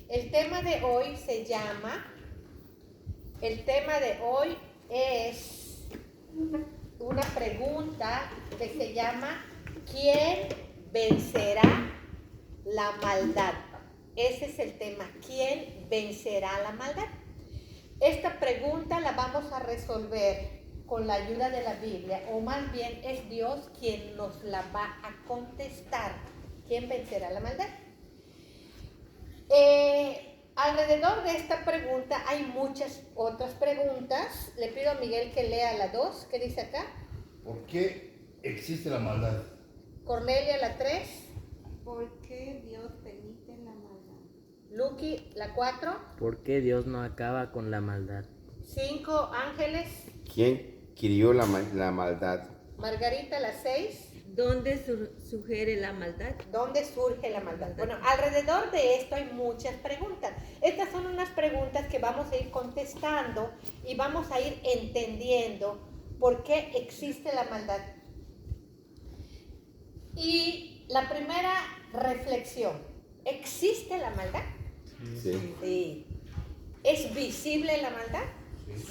El tema de hoy es una pregunta que se llama ¿quién vencerá la maldad? Ese es el tema, ¿quién vencerá la maldad? Esta pregunta la vamos a resolver con la ayuda de la Biblia, o más bien es Dios quien nos la va a contestar. ¿Quién vencerá la maldad? Alrededor de esta pregunta hay muchas otras preguntas. Le pido a Miguel que lea la 2, ¿qué dice acá? ¿Por qué existe la maldad? Cornelia, la 3. ¿Por qué Dios permite la maldad? Lucky, la 4. ¿Por qué Dios no acaba con la maldad? 5, Ángeles. ¿Quién crió la maldad? Margarita, la 6. ¿Dónde sugiere la maldad? ¿Dónde surge la maldad? Bueno, alrededor de esto hay muchas preguntas. Estas son unas preguntas que vamos a ir contestando y vamos a ir entendiendo por qué existe la maldad. Y la primera reflexión, ¿existe la maldad? Sí. Sí. ¿Es visible la maldad?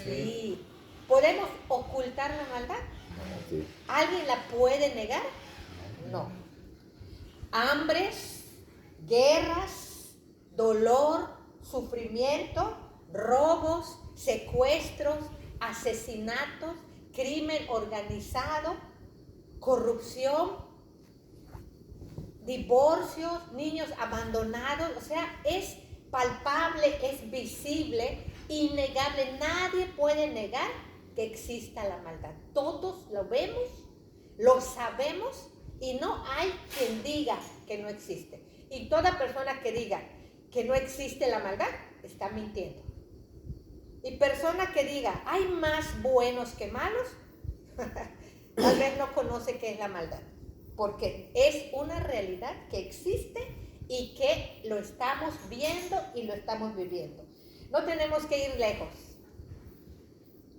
Sí. ¿Podemos ocultar la maldad? Sí. ¿Alguien la puede negar? No. Hambres, guerras, dolor, sufrimiento, robos, secuestros, asesinatos, crimen organizado, corrupción, divorcios, niños abandonados, o sea, es palpable, es visible, innegable. Nadie puede negar que exista la maldad. Todos lo vemos, lo sabemos y no hay quien diga que no existe. Y toda persona que diga que no existe la maldad está mintiendo. Y persona que diga hay más buenos que malos, tal vez no conoce qué es la maldad. Porque es una realidad que existe y que lo estamos viendo y lo estamos viviendo. No tenemos que ir lejos.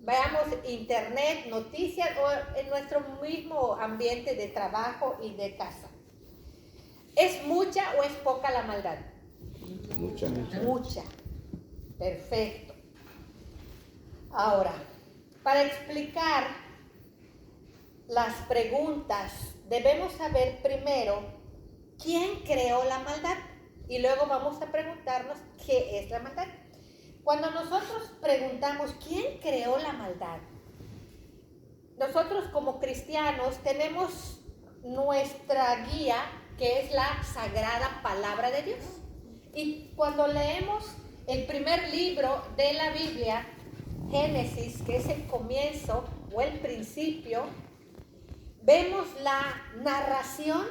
Veamos internet, noticias o en nuestro mismo ambiente de trabajo y de casa. ¿Es mucha o es poca la maldad? Mucha. Mucha. Perfecto. Ahora, para explicar las preguntas, debemos saber primero quién creó la maldad y luego vamos a preguntarnos qué es la maldad. Cuando nosotros preguntamos quién creó la maldad, nosotros como cristianos tenemos nuestra guía, que es la sagrada palabra de Dios. Y cuando leemos el primer libro de la Biblia, Génesis, que es el comienzo o el principio, vemos la narración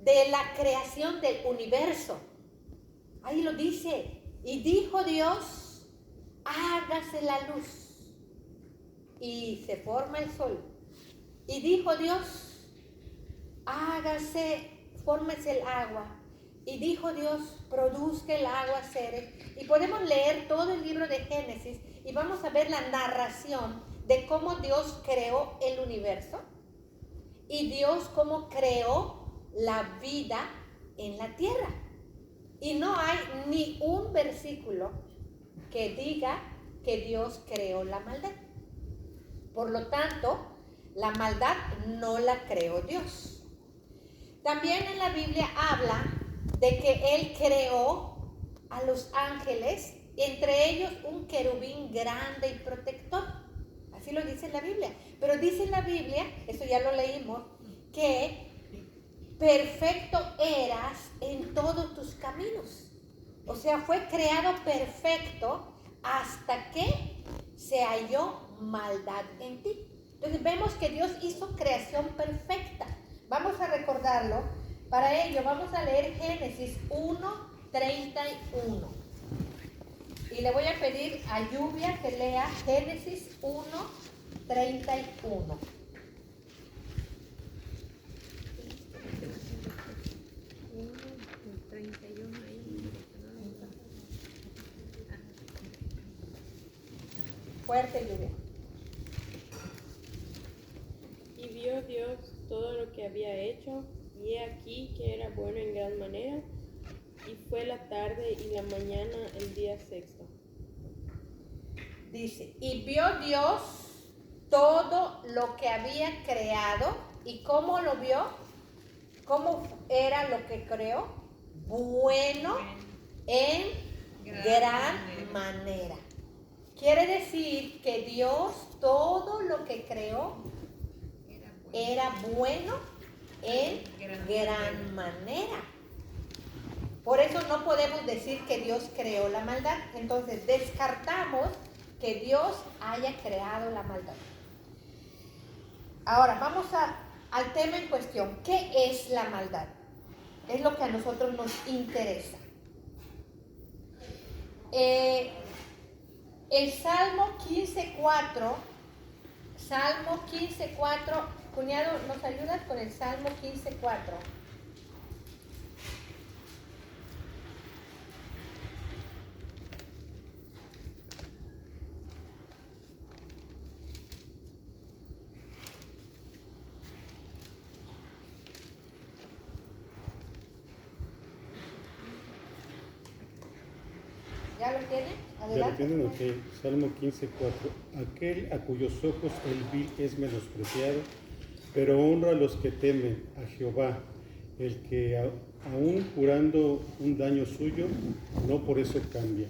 de la creación del universo. Ahí lo dice, y dijo Dios, hágase la luz, y se forma el sol. Y dijo Dios, fórmese el agua. Y dijo Dios, produzca el agua seres. Y podemos leer todo el libro de Génesis y vamos a ver la narración de cómo Dios creó el universo y Dios cómo creó la vida en la tierra. Y no hay ni un versículo que diga que Dios creó la maldad. Por lo tanto, la maldad no la creó Dios. También en la Biblia habla de que Él creó a los ángeles, entre ellos un querubín grande y protector. Así lo dice la Biblia. Pero dice la Biblia, eso ya lo leímos, que perfecto eras en todos tus caminos. O sea, fue creado perfecto hasta que se halló maldad en ti. Entonces vemos que Dios hizo creación perfecta. Vamos a recordarlo. Para ello vamos a leer Génesis 1:31. Y le voy a pedir a Lluvia que lea Génesis 1:31. Fuerte, Lluvia. Y vio Dios todo lo que había hecho, y he aquí que era bueno en gran manera, y fue la tarde y la mañana el día sexto. Dice, y vio Dios todo lo que había creado. ¿Y cómo lo vio? ¿Cómo era lo que creó? Bueno en gran manera. Quiere decir que Dios todo lo que creó era bueno en gran manera. Por eso no podemos decir que Dios creó la maldad. Entonces descartamos que Dios haya creado la maldad. Ahora vamos al tema en cuestión. ¿Qué es la maldad? Es lo que a nosotros nos interesa. El Salmo 15:4, cuñado, ¿nos ayudas con el Salmo 15:4? ¿Ya lo tienen? Ya lo Adelante. tienen, ok. Salmo 15:4. Aquel a cuyos ojos el vil es menospreciado, pero honra a los que temen a Jehová, el que aún jurando un daño suyo, no por eso cambia.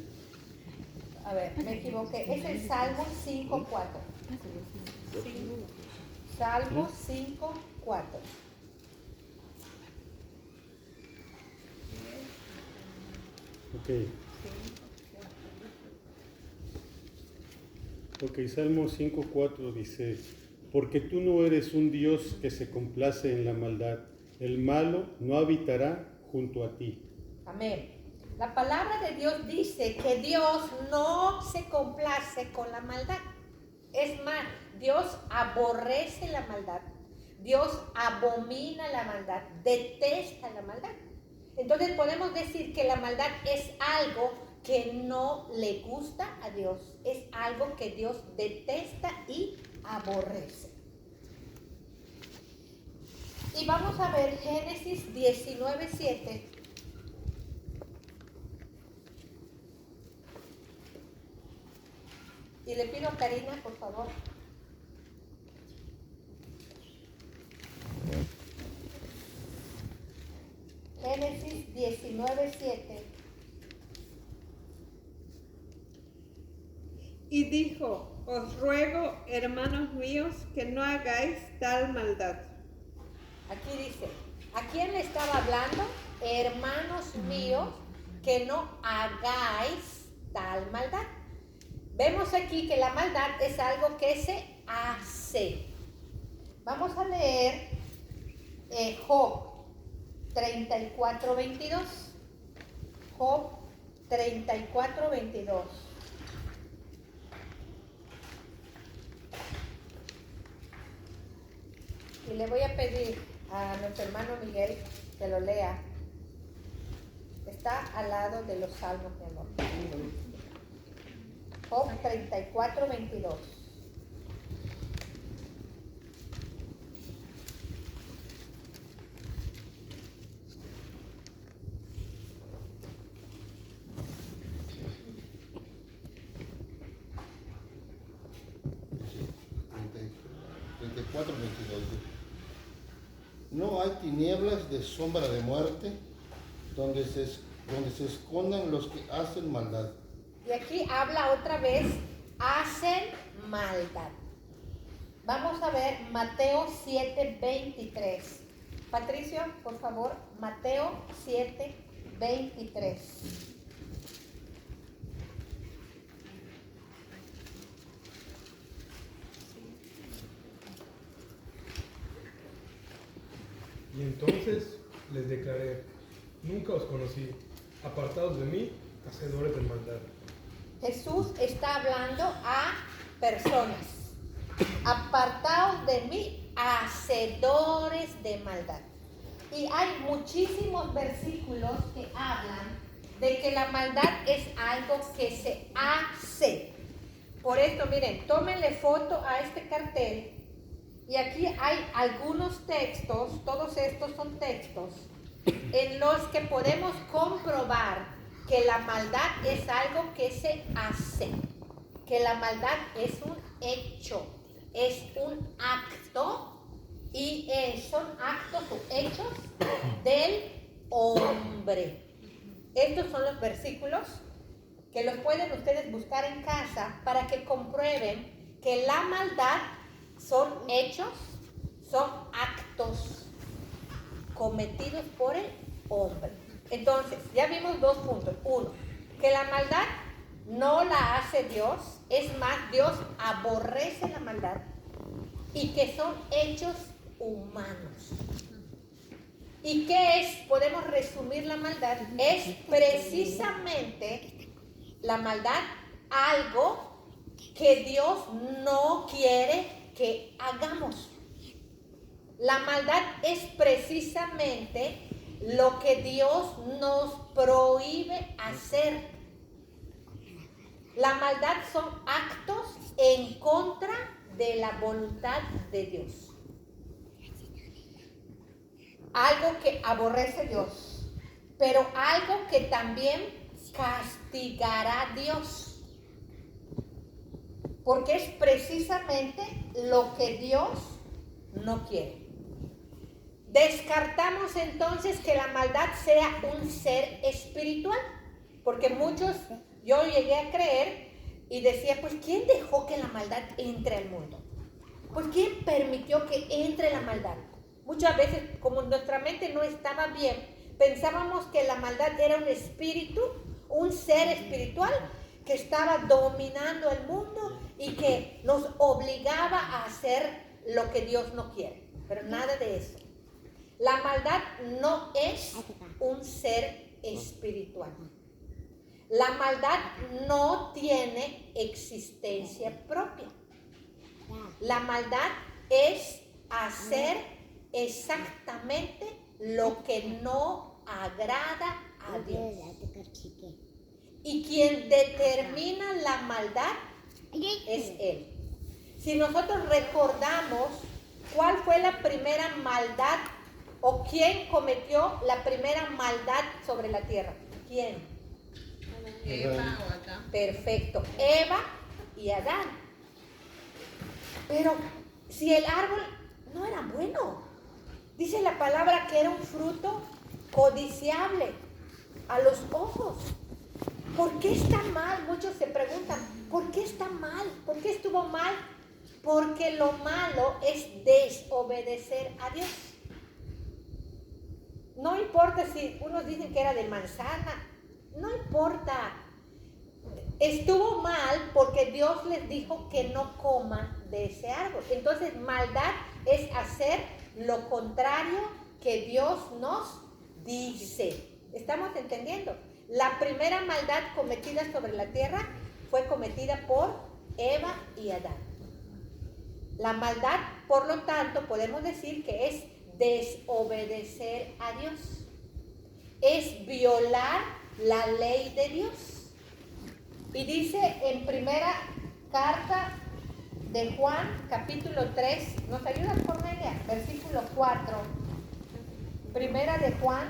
A ver, me equivoqué. Es el Salmo 5:4. Salmo 5:4. Ok. Ok, Salmo 5:4 dice, porque tú no eres un Dios que se complace en la maldad, el malo no habitará junto a ti. Amén. La palabra de Dios dice que Dios no se complace con la maldad. Es más, Dios aborrece la maldad. Dios abomina la maldad, detesta la maldad. Entonces podemos decir que la maldad es algo que no le gusta a Dios. Es algo que Dios detesta y aborrece. Y vamos a ver Génesis 19:7. Y le pido a Karina, por favor. Génesis 19:7. Y dijo, os ruego, hermanos míos, que no hagáis tal maldad. Aquí dice, ¿a quién le estaba hablando? Hermanos míos, que no hagáis tal maldad. Vemos aquí que la maldad es algo que se hace. Vamos a leer Job 34:22. Job 34:22. Y le voy a pedir a nuestro hermano Miguel que lo lea. Está al lado de los salmos, mi amor. Job 34:22. No hay tinieblas de sombra de muerte donde se escondan los que hacen maldad. Y aquí habla otra vez, hacen maldad. Vamos a ver Mateo 7:23. Patricio, por favor, Mateo 7:23. Y entonces les declaré, nunca os conocí, apartados de mí, hacedores de maldad. Jesús está hablando a personas. Apartaos de mí, hacedores de maldad. Y hay muchísimos versículos que hablan de que la maldad es algo que se hace. Por esto, miren, tómenle foto a este cartel. Y aquí hay algunos textos, todos estos son textos en los que podemos comprobar que la maldad es algo que se hace, que la maldad es un hecho, es un acto, y son actos o hechos del hombre. Estos son los versículos que los pueden ustedes buscar en casa para que comprueben que la maldad son hechos, son actos cometidos por el hombre. Entonces, ya vimos 2 puntos. 1, que la maldad no la hace Dios, es más, Dios aborrece la maldad, y que son hechos humanos. ¿Y qué es? Podemos resumir la maldad. Es precisamente la maldad algo que Dios no quiere que hagamos. La maldad es precisamente lo que Dios nos prohíbe hacer. La maldad son actos en contra de la voluntad de Dios. Algo que aborrece Dios, pero algo que también castigará Dios. Porque es precisamente lo que Dios no quiere. Descartamos entonces que la maldad sea un ser espiritual, porque muchos, yo llegué a creer y decía, pues ¿quién dejó que la maldad entre al mundo? Pues ¿quién permitió que entre la maldad? Muchas veces, como nuestra mente no estaba bien, pensábamos que la maldad era un espíritu, un ser espiritual que estaba dominando el mundo y que nos obligaba a hacer lo que Dios no quiere. Pero nada de eso. La maldad no es un ser espiritual. La maldad no tiene existencia propia. La maldad es hacer exactamente lo que no agrada a Dios. Y quien determina la maldad es Él. Si nosotros recordamos cuál fue la primera maldad o quién cometió la primera maldad sobre la tierra. ¿Quién? Eva o Adán. Perfecto. Eva y Adán. Pero si el árbol no era bueno, dice la palabra que era un fruto codiciable a los ojos. ¿Por qué está mal? Muchos se preguntan, ¿por qué está mal? ¿Por qué estuvo mal? Porque lo malo es desobedecer a Dios. No importa si unos dicen que era de manzana, no importa. Estuvo mal porque Dios les dijo que no coman de ese árbol. Entonces, maldad es hacer lo contrario que Dios nos dice. ¿Estamos entendiendo? La primera maldad cometida sobre la tierra fue cometida por Eva y Adán. La maldad, por lo tanto, podemos decir que es desobedecer a Dios. Es violar la ley de Dios. Y dice en primera carta de Juan, capítulo 3, ¿nos ayudas, Cornelia? Versículo 4. Primera de Juan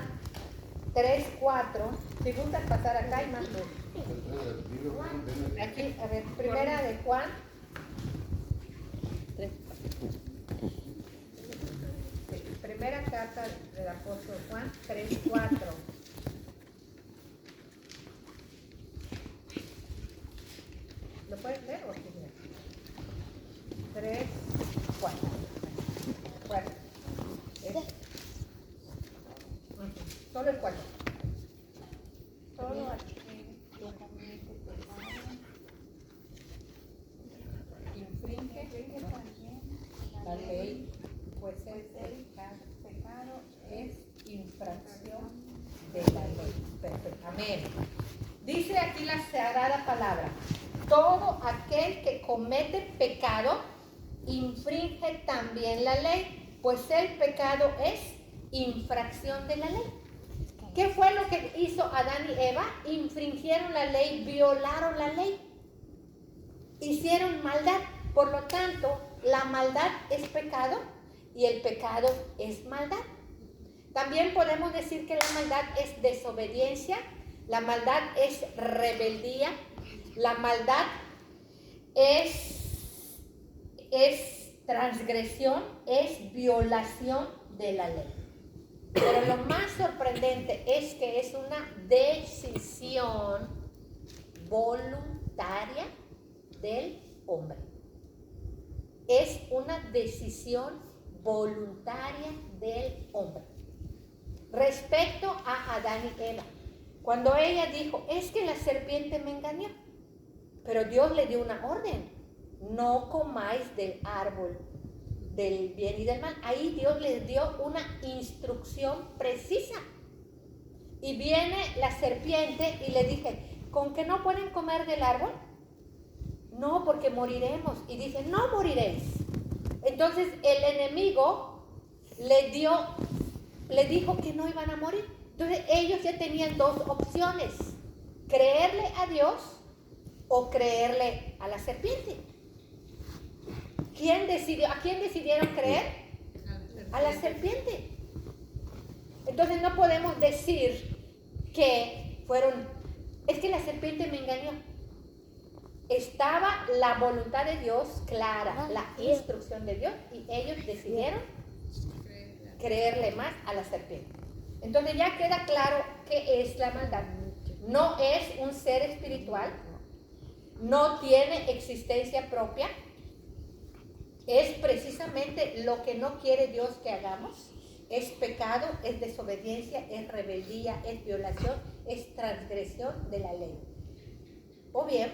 3, 4. Si gustan pasar acá hay más luz. Aquí, a ver, primera de Juan. Primera carta del apóstol Juan 3, 4. ¿Lo puedes leer o qué? 3, 4. Bueno, solo el 4. Solo aquí. Infringe la ley, pues el pecado es infracción de la ley. Perfecto. Amén. Dice aquí la sagrada palabra: todo aquel que comete pecado infringe también la ley, pues el pecado es infracción de la ley. ¿Qué fue lo que hizo Adán y Eva? Infringieron la ley, violaron la ley, hicieron maldad. Por lo tanto, la maldad es pecado y el pecado es maldad. También podemos decir que la maldad es desobediencia, la maldad es rebeldía, la maldad es transgresión, es violación de la ley. Pero lo más sorprendente es que es una decisión voluntaria del hombre. Es una decisión voluntaria del hombre. Respecto a Adán y Eva, cuando ella dijo, es que la serpiente me engañó, pero Dios le dio una orden, no comáis del árbol del bien y del mal. Ahí Dios les dio una instrucción precisa. Y viene la serpiente y le dije, ¿con que no pueden comer del árbol? No, porque moriremos. Y dice, no moriréis. Entonces el enemigo le dijo que no iban a morir. Entonces ellos ya tenían dos opciones, creerle a Dios o creerle a la serpiente. ¿A quién decidieron creer? A la serpiente. Entonces no podemos decir que es que la serpiente me engañó. Estaba la voluntad de Dios clara, la instrucción de Dios, y ellos decidieron creerle más a la serpiente. Entonces ya queda claro qué es la maldad. No es un ser espiritual, no tiene existencia propia, es precisamente lo que no quiere Dios que hagamos. Es pecado, es desobediencia, es rebeldía, es violación, es transgresión de la ley. O bien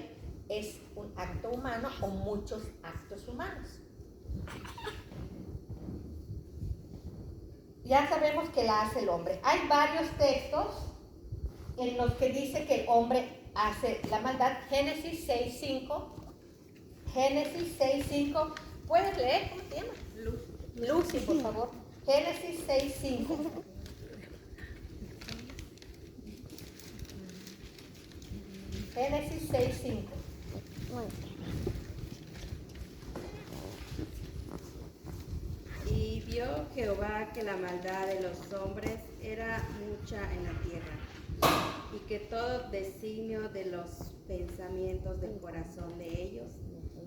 es un acto humano o muchos actos humanos. Ya sabemos que la hace el hombre. Hay varios textos en los que dice que el hombre hace la maldad. Génesis 6:5. Génesis 6:5. ¿Puedes leer? ¿Cómo se llama? Lucy, por favor. Génesis 6:5. Génesis 6:5. Y vio Jehová que la maldad de los hombres era mucha en la tierra, y que todo designio de los pensamientos del corazón de ellos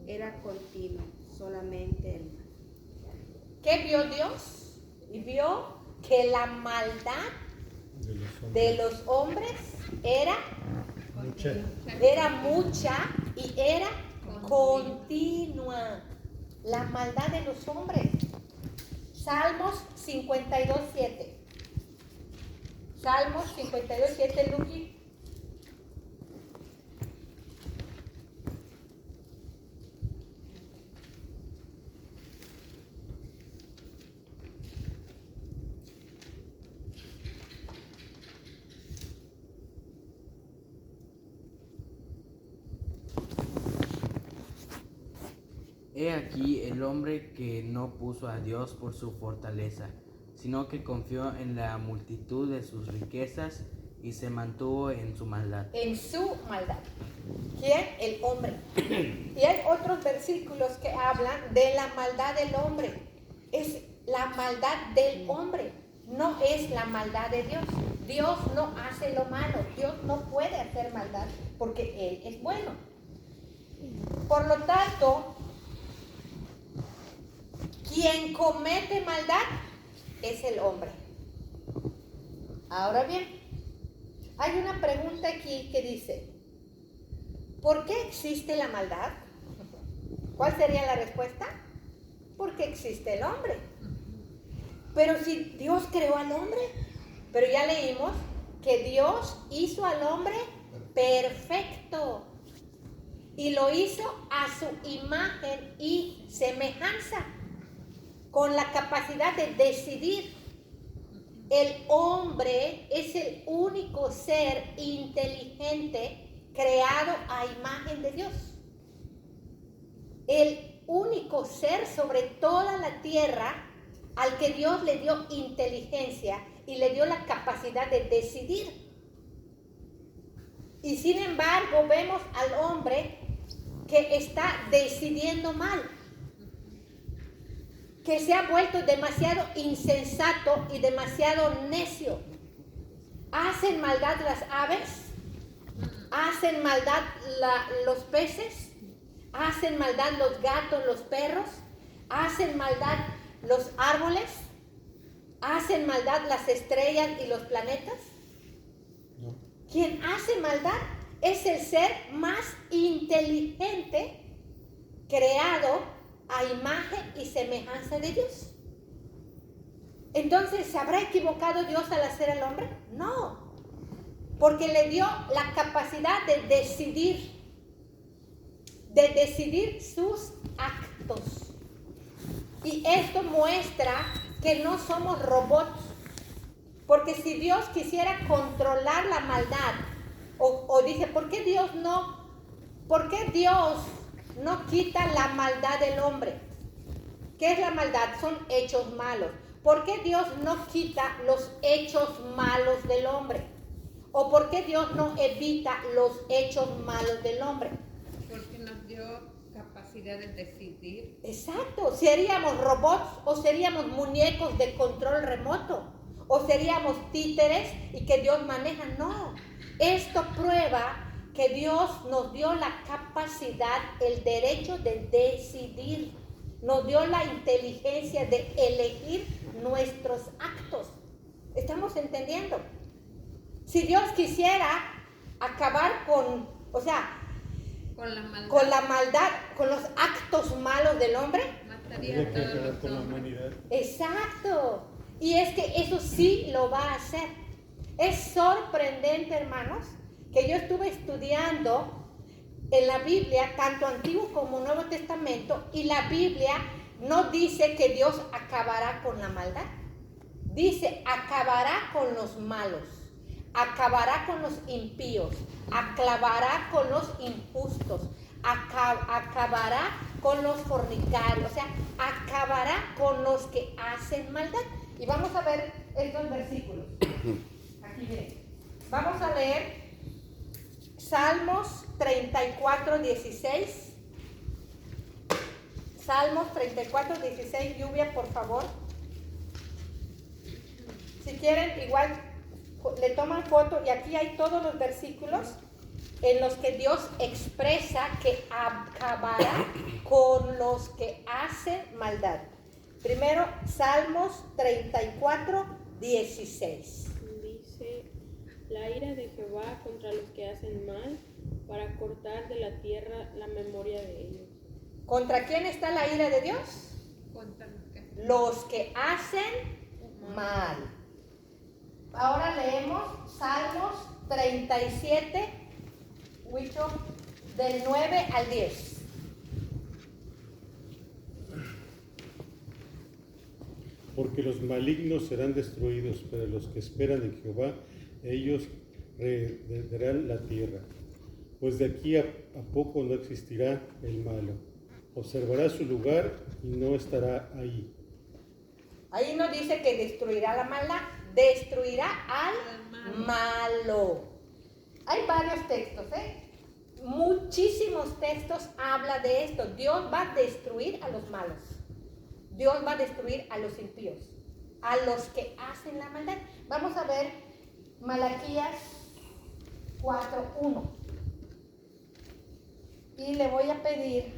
era continuo, solamente el mal. ¿Qué vio Dios? Y vio que la maldad de los hombres era mucha y era continua. La maldad de los hombres. Salmos 52:7. Salmos 52:7, Luqui. He aquí el hombre que no puso a Dios por su fortaleza, sino que confió en la multitud de sus riquezas y se mantuvo en su maldad. En su maldad. ¿Quién? El hombre. Y hay otros versículos que hablan de la maldad del hombre. Es la maldad del hombre, no es la maldad de Dios. Dios no hace lo malo, Dios no puede hacer maldad porque Él es bueno. Por lo tanto, quien comete maldad es el hombre. Ahora bien, hay una pregunta aquí que dice, ¿por qué existe la maldad? ¿Cuál sería la respuesta? Porque existe el hombre. Pero si Dios creó al hombre, pero ya leímos que Dios hizo al hombre perfecto y lo hizo a su imagen y semejanza, con la capacidad de decidir. El hombre es el único ser inteligente creado a imagen de Dios. El único ser sobre toda la tierra al que Dios le dio inteligencia y le dio la capacidad de decidir. Y sin embargo vemos al hombre que está decidiendo mal. que se ha vuelto demasiado insensato y demasiado necio. ¿Hacen maldad las aves? ¿Hacen maldad los peces? ¿Hacen maldad los gatos, los perros? ¿Hacen maldad los árboles? ¿Hacen maldad las estrellas y los planetas? No. Quien hace maldad es el ser más inteligente creado a imagen y semejanza de Dios. Entonces, ¿se habrá equivocado Dios al hacer al hombre? No, porque le dio la capacidad de decidir sus actos. Y esto muestra que no somos robots, porque si Dios quisiera controlar la maldad, o dice, ¿por qué Dios no quita la maldad del hombre? ¿Qué es la maldad? Son hechos malos. ¿Por qué Dios no quita los hechos malos del hombre? ¿O por qué Dios no evita los hechos malos del hombre? Porque nos dio capacidad de decidir. Exacto. ¿Seríamos robots o seríamos muñecos de control remoto? ¿O seríamos títeres y que Dios maneja? No. Esto prueba que Dios nos dio la capacidad, el derecho de decidir. Nos dio la inteligencia de elegir nuestros actos. ¿Estamos entendiendo? Si Dios quisiera acabar con la maldad, con los actos malos del hombre, Mataría a todos los con la hombres. humanidad. exacto. Y es que eso sí lo va a hacer. Es sorprendente, hermanos, que yo estuve estudiando en la Biblia, tanto Antiguo como Nuevo Testamento, y la Biblia no dice que Dios acabará con la maldad. Dice, acabará con los malos, acabará con los impíos, acabará con los injustos, acabará con los fornicarios, o sea, acabará con los que hacen maldad. Y vamos a ver estos versículos. Aquí miren. Vamos a leer Salmos 34, 16. Salmos 34, 16. Lluvia, por favor. Si quieren, igual le toman foto y aquí hay todos los versículos en los que Dios expresa que acabará con los que hacen maldad. Primero, Salmos 34, 16. Dice, la ira de Jehová contra los que hacen mal, para cortar de la tierra la memoria de ellos. ¿Contra quién está la ira de Dios? Contra los que- Los que hacen mal. Ahora leemos Salmos 37, Huicho, del 9 al 10. Porque los malignos serán destruidos, pero los que esperan en Jehová, ellos heredarán la tierra. Pues de aquí a poco no existirá el malo. Observará su lugar y no estará ahí. Ahí no dice que destruirá la maldad, destruirá al malo. Hay varios textos, Muchísimos textos habla de esto. Dios va a destruir a los malos. Dios va a destruir a los impíos, a los que hacen la maldad. Vamos a ver Malaquías 4:1. Y le voy a pedir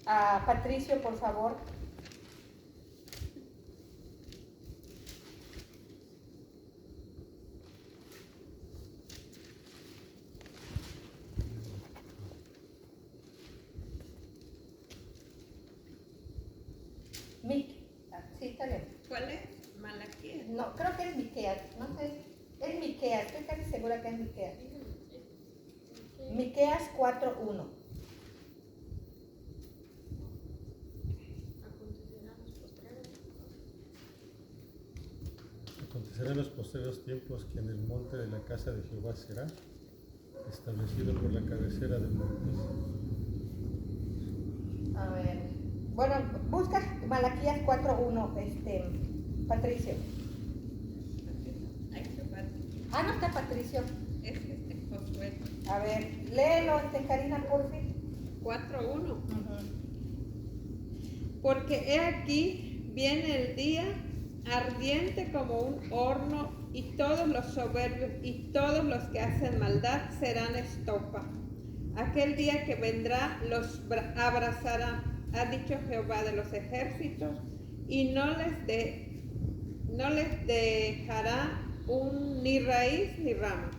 a Patricio, por favor. Sí, está bien. ¿Cuál es? Malaquías. No, creo que es Miqueas, no sé. Es Miqueas, estoy casi segura que es Miqueas. Miqueas 4:1. Acontecerá en los postreros tiempos que en el monte de la casa de Jehová será establecido por la cabecera de montes. A ver. Bueno, busca Malaquías 4:1, Patricio. Ay, qué padre. Ah, no está Patricio. Es Josué. A ver, léelo, Karina, por fin. 4:1. Porque he aquí viene el día ardiente como un horno, y todos los soberbios y todos los que hacen maldad serán estopa. Aquel día que vendrá los abrazará, ha dicho Jehová de los ejércitos, y no les dejará ni raíz ni rama.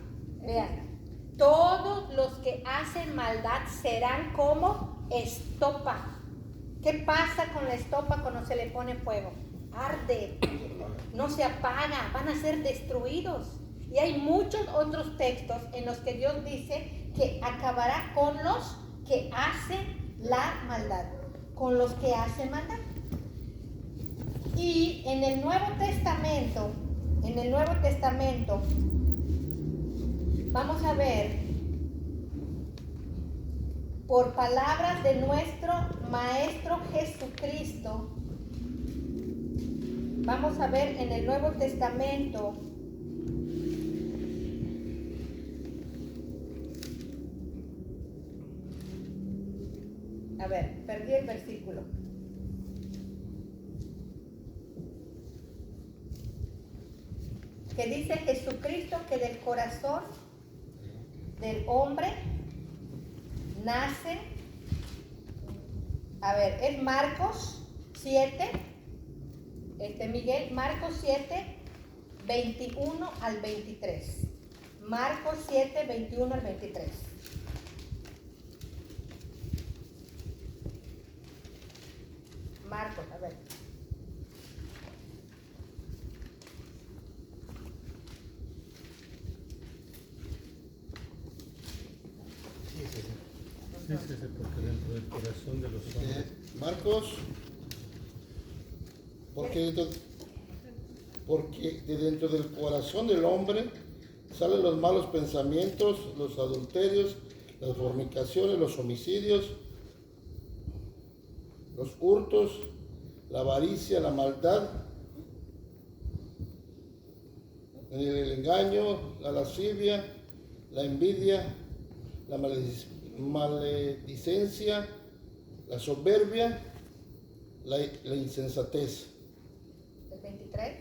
Vean, todos los que hacen maldad serán como estopa. ¿Qué pasa con la estopa cuando se le pone fuego? Arde, no se apaga, van a ser destruidos. Y hay muchos otros textos en los que Dios dice que acabará con los que hacen la maldad, con los que hacen maldad. Y en el Nuevo Testamento, vamos a ver, por palabras de nuestro Maestro Jesucristo, vamos a ver en el Nuevo Testamento, a ver, perdí el versículo. Que dice Jesucristo que del corazón del hombre nace, a ver, es Marcos 7, Miguel, Marcos 7, 21 al 23. Marcos 7, 21 al 23. Marcos, a ver. Sí, porque dentro del corazón de los hombres. Marcos, porque de dentro del corazón del hombre salen los malos pensamientos, los adulterios, las fornicaciones, los homicidios, los hurtos, la avaricia, la maldad, el engaño, la lascivia, la envidia, la maledicencia, la soberbia, la insensatez. ¿El 23?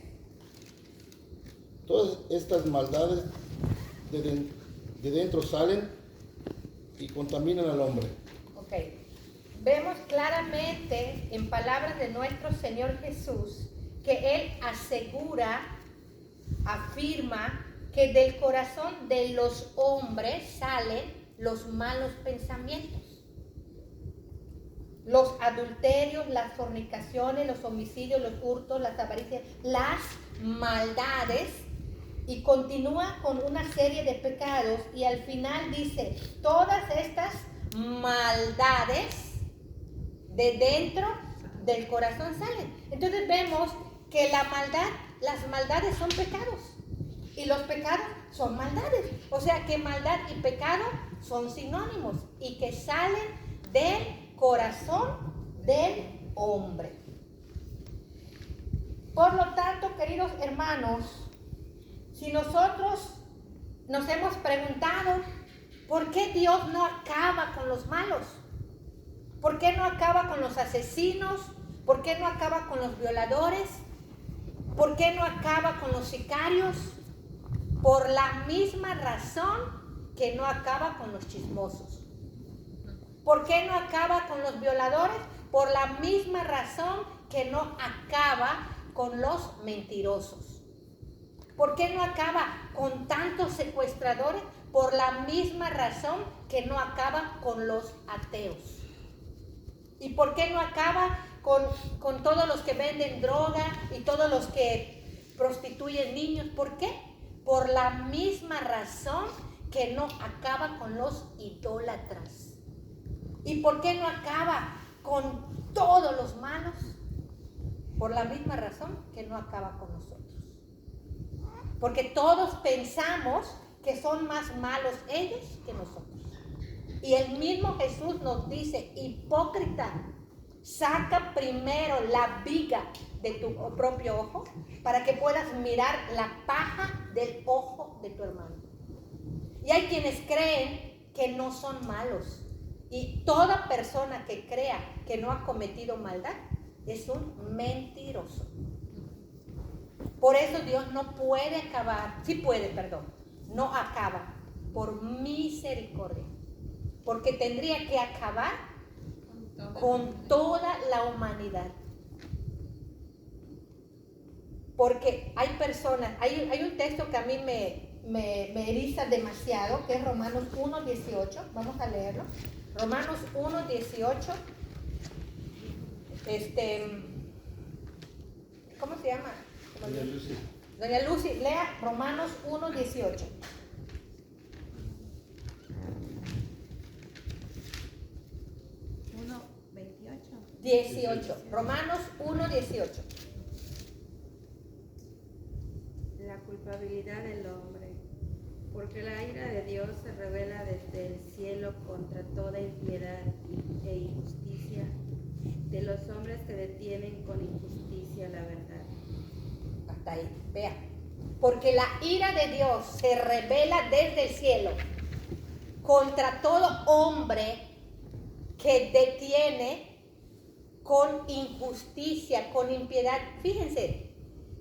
Todas estas maldades de dentro salen y contaminan al hombre. Ok. Vemos claramente en palabras de nuestro Señor Jesús que Él afirma que del corazón de los hombres salen los malos pensamientos, los adulterios, las fornicaciones, los homicidios, los hurtos, las avaricias, las maldades, y continúa con una serie de pecados, y al final dice, todas estas maldades de dentro del corazón salen. Entonces vemos que las maldades son pecados, y los pecados son maldades. O sea que maldad y pecado son sinónimos y que salen del corazón del hombre. Por lo tanto, queridos hermanos, si nosotros nos hemos preguntado ¿por qué Dios no acaba con los malos? ¿Por qué no acaba con los asesinos? ¿Por qué no acaba con los violadores? ¿Por qué no acaba con los sicarios? Por la misma razón que no acaba con los chismosos. ¿Por qué no acaba con los violadores? Por la misma razón que no acaba con los mentirosos. ¿Por qué no acaba con tantos secuestradores? Por la misma razón que no acaba con los ateos. ¿Y por qué no acaba con todos los que venden droga y todos los que prostituyen niños? ¿Por qué? Por la misma razón que no acaba con los idólatras. ¿Y por qué no acaba con todos los malos? Por la misma razón que no acaba con nosotros. Porque todos pensamos que son más malos ellos que nosotros. Y el mismo Jesús nos dice, hipócrita, saca primero la viga de tu propio ojo para que puedas mirar la paja del ojo de tu hermano. Y hay quienes creen que no son malos. Y toda persona que crea que no ha cometido maldad es un mentiroso. Por eso Dios no puede acabar, sí puede, perdón, no acaba por misericordia, porque tendría que acabar con toda la humanidad. Porque hay personas, hay un texto que a mí me eriza demasiado, que es Romanos 1:18. Vamos a leerlo. Romanos 1:18. ¿Cómo se llama? Doña Lucy. Doña Lucy, lea Romanos 1:18. Uno, 28. 18. Romanos 1:18. La culpabilidad del hombre. Porque la ira de Dios se revela desde el cielo contra toda impiedad e injusticia de los hombres que detienen con injusticia la verdad. Hasta ahí, vea. Porque la ira de Dios se revela desde el cielo contra todo hombre que detiene con injusticia, con impiedad. Fíjense,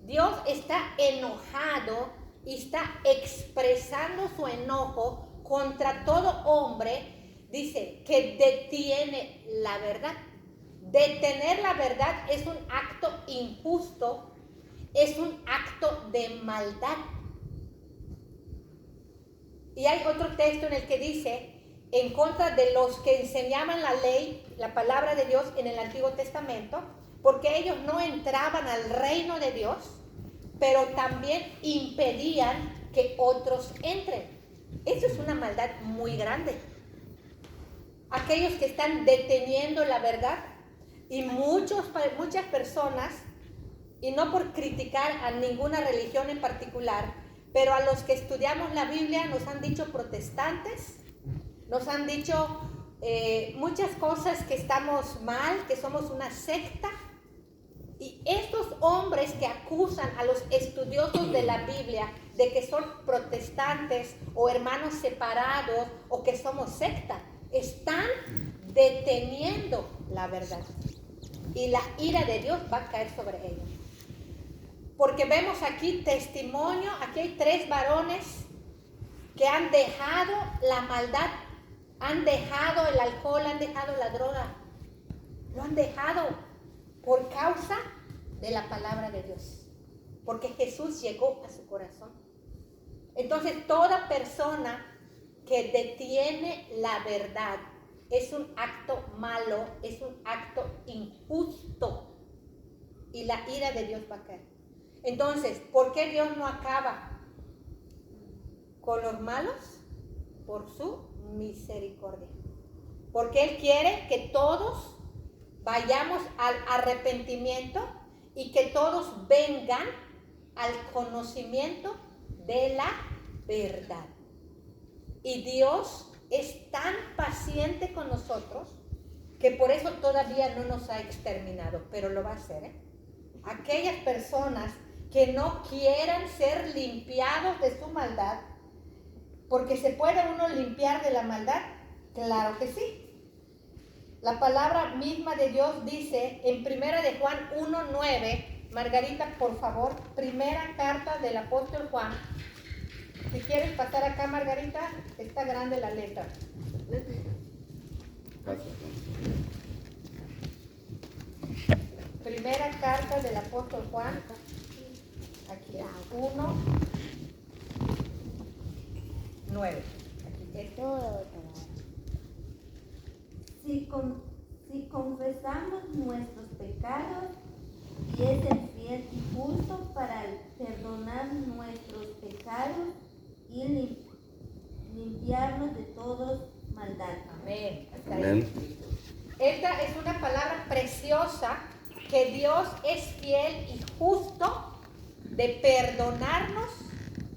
Dios está enojado y está expresando su enojo contra todo hombre, dice, que detiene la verdad. Detener la verdad es un acto injusto, es un acto de maldad. Y hay otro texto en el que dice, en contra de los que enseñaban la ley, la palabra de Dios en el Antiguo Testamento, porque ellos no entraban al reino de Dios, pero también impedían que otros entren. Eso es una maldad muy grande. Aquellos que están deteniendo la verdad, y muchas personas, y no por criticar a ninguna religión en particular, pero a los que estudiamos la Biblia nos han dicho protestantes, nos han dicho muchas cosas, que estamos mal, que somos una secta. Y estos hombres que acusan a los estudiosos de la Biblia de que son protestantes o hermanos separados o que somos secta, están deteniendo la verdad. Y la ira de Dios va a caer sobre ellos. Porque vemos aquí testimonio, aquí hay 3 varones que han dejado la maldad, han dejado el alcohol, han dejado la droga. Lo han dejado por causa de la palabra de Dios. Porque Jesús llegó a su corazón. Entonces, toda persona que detiene la verdad es un acto malo, es un acto injusto. Y la ira de Dios va a caer. Entonces, ¿por qué Dios no acaba con los malos? Por su misericordia. Porque Él quiere que todos vayamos al arrepentimiento y que todos vengan al conocimiento de la verdad. Y Dios es tan paciente con nosotros que por eso todavía no nos ha exterminado, pero lo va a hacer, ¿eh? Aquellas personas que no quieran ser limpiados de su maldad, porque se puede uno limpiar de la maldad, claro que sí. La palabra misma de Dios dice en 1 de Juan 1:9, Margarita, por favor, primera carta del apóstol Juan. Si quieres pasar acá, Margarita, está grande la letra. Primera carta del apóstol Juan, aquí es 1:9. Aquí está. Si confesamos nuestros pecados, y es el fiel y justo para perdonar nuestros pecados y limpiarnos de toda maldad. Amén. Hasta Amén. ahí. Esta es una palabra preciosa, que Dios es fiel y justo de perdonarnos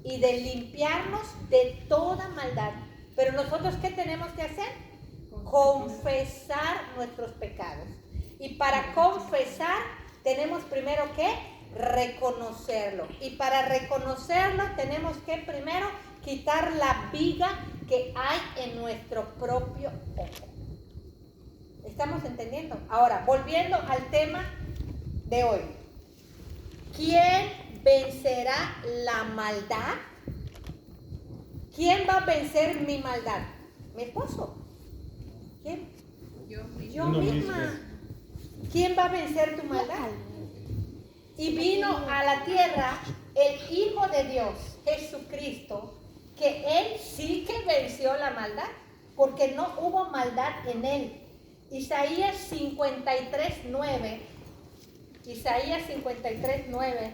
y de limpiarnos de toda maldad. Pero nosotros, ¿qué tenemos que hacer? Confesar nuestros pecados. Y para confesar tenemos primero que reconocerlo. Y para reconocerlo tenemos que primero quitar la viga que hay en nuestro propio ojo. ¿Estamos entendiendo? Ahora, volviendo al tema de hoy. ¿Quién vencerá la maldad? ¿Quién va a vencer mi maldad? Mi esposo. ¿Quién? Yo Uno misma. mismo. ¿Quién va a vencer tu maldad? Y vino a la tierra el Hijo de Dios, Jesucristo, que Él sí que venció la maldad, porque no hubo maldad en Él. Isaías 53:9. Isaías 53:9.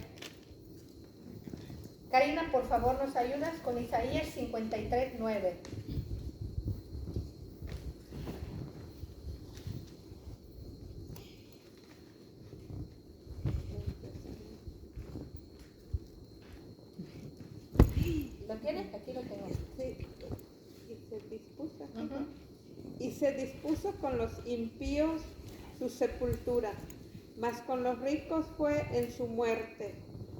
Karina, por favor, ¿nos ayudas con Isaías 53:9? ¿Lo tienes? Aquí lo tengo. Sí. Y se dispuso con los impíos su sepultura, mas con los ricos fue en su muerte,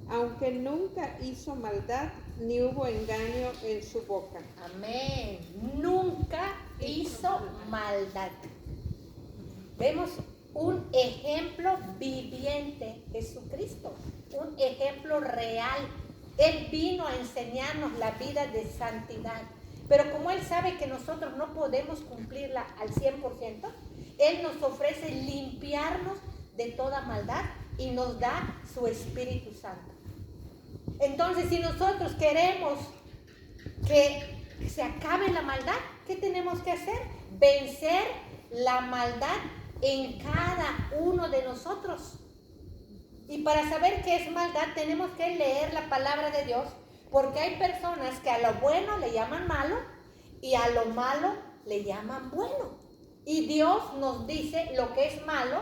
aunque nunca hizo maldad, ni hubo engaño en su boca. Amén. Nunca hizo maldad. Vemos un ejemplo viviente, Jesucristo, un ejemplo real. Él vino a enseñarnos la vida de santidad. Pero como Él sabe que nosotros no podemos cumplirla al 100%, Él nos ofrece limpiarnos de toda maldad y nos da su Espíritu Santo. Entonces, si nosotros queremos que se acabe la maldad, ¿qué tenemos que hacer? Vencer la maldad en cada uno de nosotros. Y para saber qué es maldad, tenemos que leer la palabra de Dios, porque hay personas que a lo bueno le llaman malo y a lo malo le llaman bueno. Y Dios nos dice lo que es malo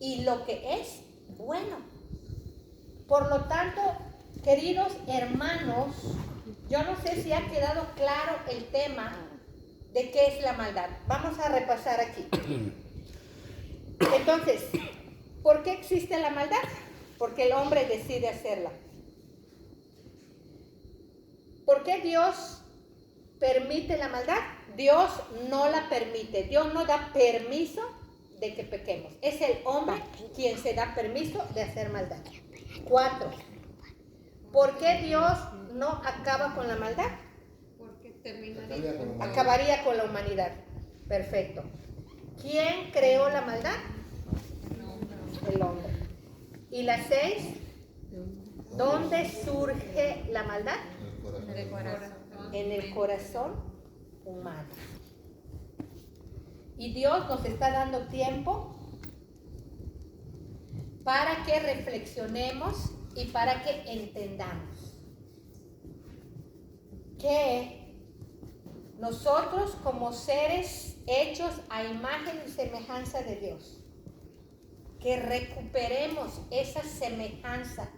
y lo que es bueno. Por lo tanto, queridos hermanos, yo no sé si ha quedado claro el tema de qué es la maldad. Vamos a repasar aquí. Entonces, ¿por qué existe la maldad? Porque el hombre decide hacerla. ¿Por qué Dios permite la maldad? Dios no la permite. Dios no da permiso de que pequemos. Es el hombre quien se da permiso de hacer maldad. 4. ¿Por qué Dios no acaba con la maldad? Porque Acabaría con la humanidad. Perfecto. ¿Quién creó la maldad? El hombre. ¿Y la 6? ¿Dónde surge la maldad? En el corazón humano. Y Dios nos está dando tiempo para que reflexionemos y para que entendamos que nosotros, como seres hechos a imagen y semejanza de Dios, que recuperemos esa semejanza,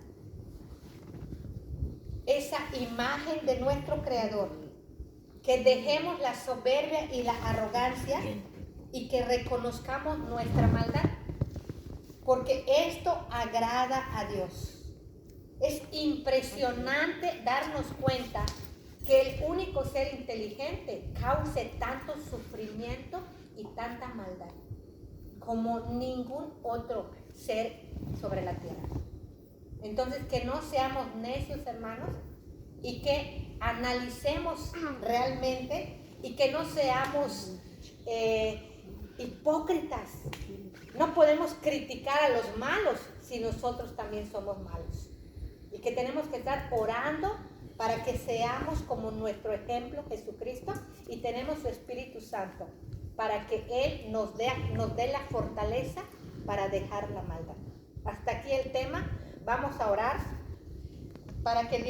esa imagen de nuestro Creador, que dejemos la soberbia y la arrogancia y que reconozcamos nuestra maldad, porque esto agrada a Dios. Es impresionante darnos cuenta que el único ser inteligente cause tanto sufrimiento y tanta maldad como ningún otro ser sobre la tierra. Entonces, que no seamos necios, hermanos, y que analicemos realmente y que no seamos hipócritas. No podemos criticar a los malos si nosotros también somos malos. Y que tenemos que estar orando para que seamos como nuestro ejemplo, Jesucristo, y tenemos su Espíritu Santo para que Él nos dé la fortaleza para dejar la maldad. Hasta aquí el tema. Vamos a orar para que Dios